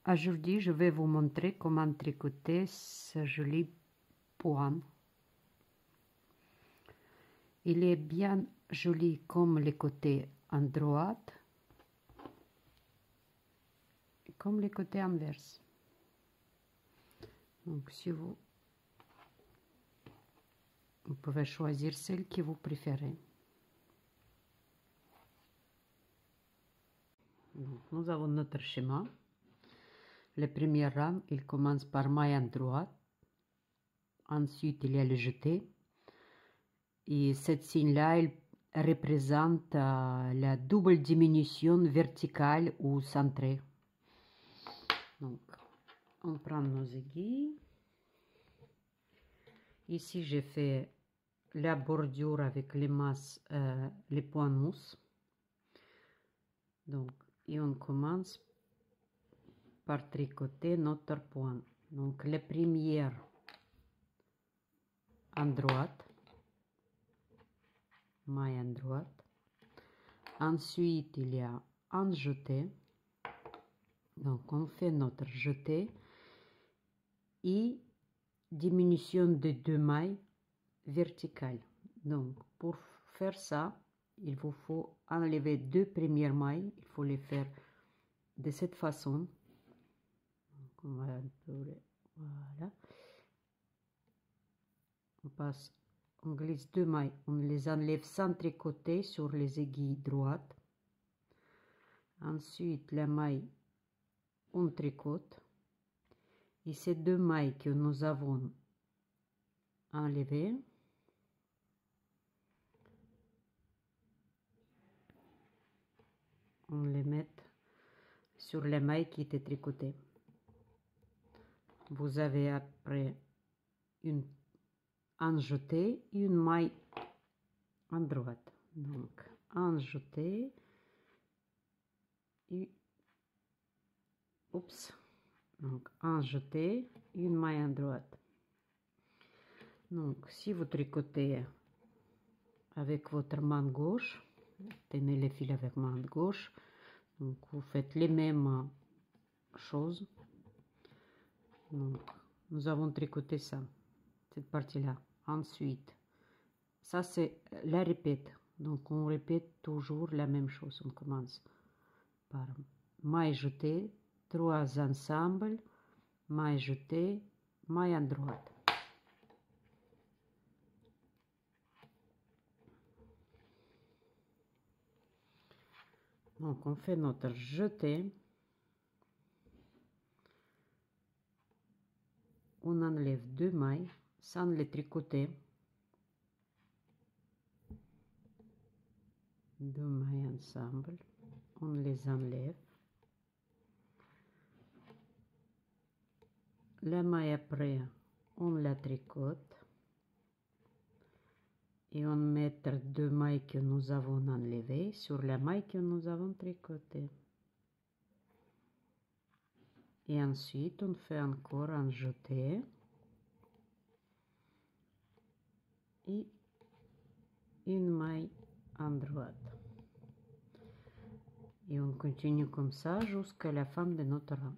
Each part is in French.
Aujourd'hui, je vais vous montrer comment tricoter ce joli point. Il est bien joli comme les côtés en droite, comme les côtés inverses. Donc, si vous pouvez choisir celle que vous préférez. Donc, nous avons notre schéma. Le premier rang, il commence par maille en droite. Ensuite, il y a le jeté. Et cette signe-là, elle représente la double diminution verticale ou centrée. Donc, on prend nos aiguilles. Ici, j'ai fait la bordure avec les masses, les points mousse. Donc, et on commence par tricoter notre point. Donc, la première en droite, maille en droite. Ensuite, il y a un jeté. Donc, on fait notre jeté et diminution de 2 mailles verticales. Donc, pour faire ça, il vous faut enlever 2 premières mailles. Il faut les faire de cette façon. Donc, on va voilà. On passe, on glisse 2 mailles, on les enlève sans tricoter sur les aiguilles droites. Ensuite, la maille, on tricote. Et ces 2 mailles que nous avons enlevées, on les met sur les mailles qui étaient tricotées. Vous avez après un jeté et une maille en droite. Donc, un jeté et donc un jeté et une maille en droite. Donc, si vous tricotez avec votre main gauche, tenez les fils avec main gauche, donc vous faites les mêmes choses. Donc, nous avons tricoté ça, cette partie-là. Ensuite, ça c'est la répète. Donc, on répète toujours la même chose. On commence par maille jetée, 3 ensembles, maille jetée, maille en droite. Donc, on fait notre jeté. On enlève 2 mailles sans les tricoter. 2 mailles ensemble, on les enlève. La maille après, on la tricote. Et on met 2 mailles que nous avons enlevées sur la maille que nous avons tricotée. Et ensuite, on fait encore un jeté. Et une maille en droite. Et on continue comme ça jusqu'à la fin de notre rang.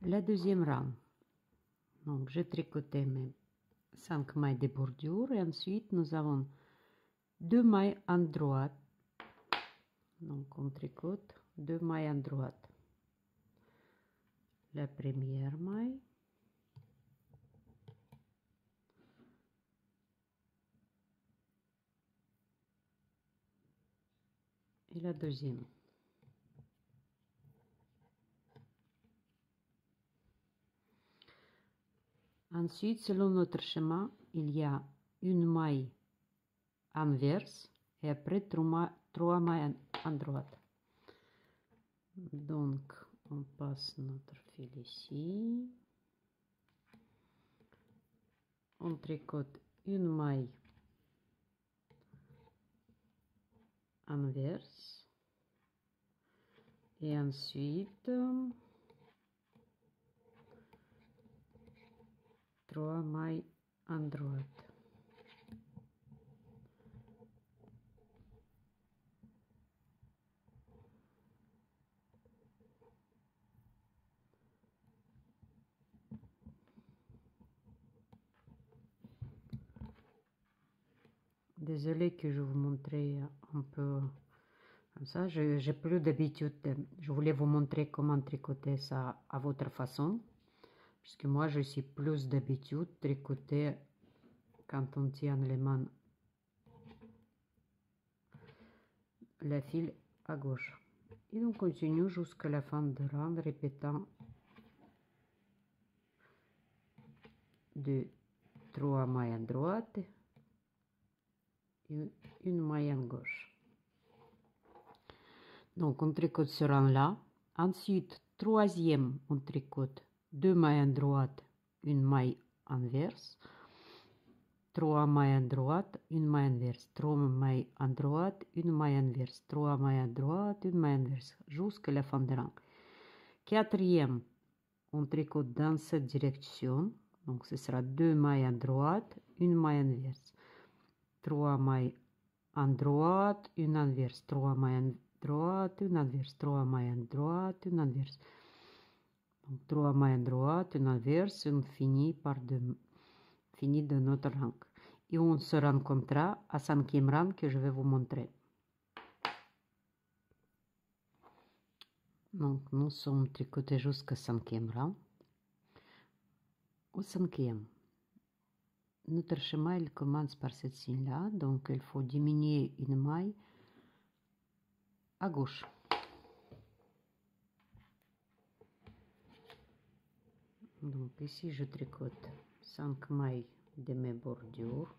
La deuxième rang. Donc, j'ai tricoté mes 5 mailles de bordure et ensuite nous avons 2 mailles en droite. Donc, on tricote 2 mailles en droite. La première maille. Et la deuxième. Ensuite, selon notre schéma, il y a une maille inverse et après 3 mailles en droite. Donc, on passe notre fil ici. On tricote une maille inverse et ensuite 3 mailles en droite. Désolée que je vous montrer un peu comme ça. J'ai plus d'habitude. Je voulais vous montrer comment tricoter ça à votre façon. Parce que moi, je suis plus d'habitude tricoter quand on tient les mains le fil à gauche. Et on continue jusqu'à la fin de rang, répétant 2, 3 mailles à droite et une maille à gauche. Donc on tricote ce rang là. Ensuite, troisième, on tricote 2 mailles à droite, une maille inverse. 3 mailles à droite, une maille inverse, 3 mailles à droite, une maille inverse, 3 mailles à droite, une maille inverse, jusqu'à la fin du rang. Quatrième, on tricote dans cette direction, donc ce sera 2 mailles à droite, une maille inverse, 3 mailles à droite, une inverse, 3 mailles à droite, une inverse, 3 mailles à droite, une inverse. Donc 3 mailles à droite, une inverse, on finit par fini de notre rang. Et on se rencontrera à 5e rang que je vais vous montrer. Donc nous sommes tricotés jusqu'à 5e rang. Au 5e, notre schéma il commence par cette signe-là, donc il faut diminuer une maille à gauche. Donc ici je tricote 5 mailles de mes bordures.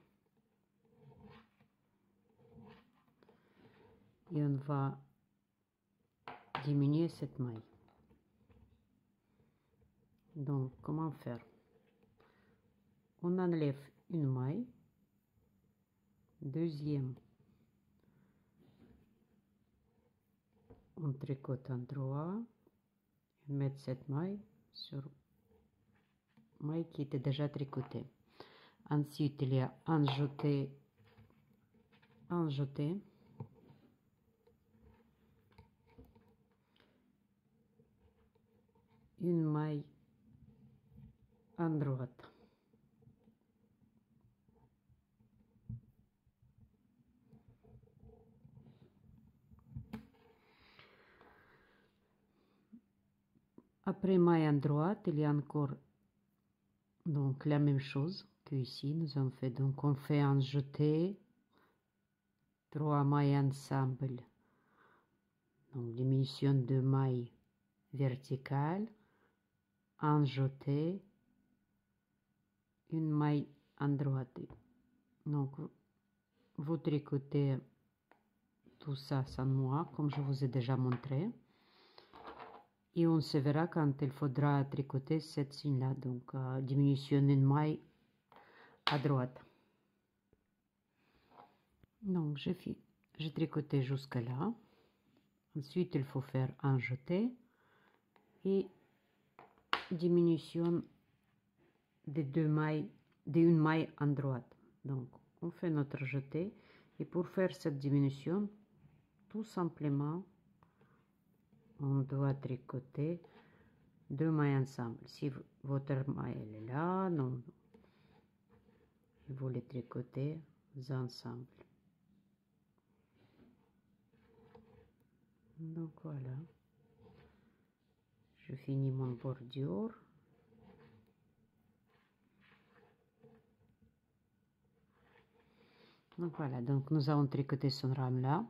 Et on va diminuer cette maille. Donc comment faire? On enlève une maille, deuxième, on tricote en droit, et mettre cette maille sur maille qui était déjà tricotée. Ensuite il y a un jeté, une maille à droite. Après maille à droite, il y a encore donc la même chose que ici nous avons fait. Donc on fait un jeté, 3 mailles ensemble, donc diminution de mailles verticale, un jeté, une maille à droite. Donc vous tricotez tout ça sans moi comme je vous ai déjà montré. Et on se verra quand il faudra tricoter cette signe là, donc diminution une maille à droite. Donc j'ai tricoté jusqu'à là. Ensuite il faut faire un jeté et diminution de deux mailles, d'une maille à droite. Donc on fait notre jeté et pour faire cette diminution, tout simplement on doit tricoter 2 mailles ensemble. Si votre maille elle est là, non, vous les tricotez ensemble. Donc voilà, je finis mon bordure. Donc voilà, donc nous avons tricoté ce rang là.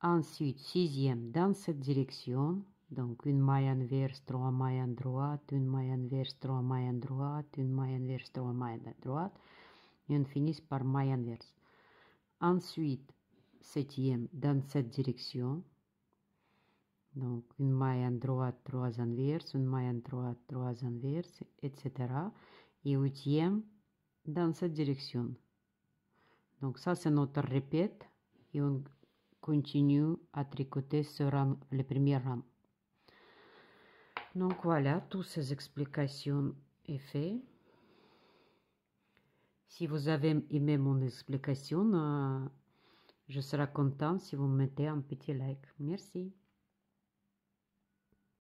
Ensuite, sixième dans cette direction, donc une maille inverse, 3 mailles à droite, une maille inverse, 3 mailles à droite, une maille inverse, 3 mailles à droite, et on finit par maille inverse. Ensuite, septième dans cette direction, donc une maille à droite, 3 inverses, une maille à droite, 3 inverses, etc. Et huitième dans cette direction. Donc ça c'est notre répète et on continue à tricoter ce rang, le premier rang. Donc voilà, toutes ces explications est fait. Si vous avez aimé mon explication, je serai content si vous mettez un petit like. Merci.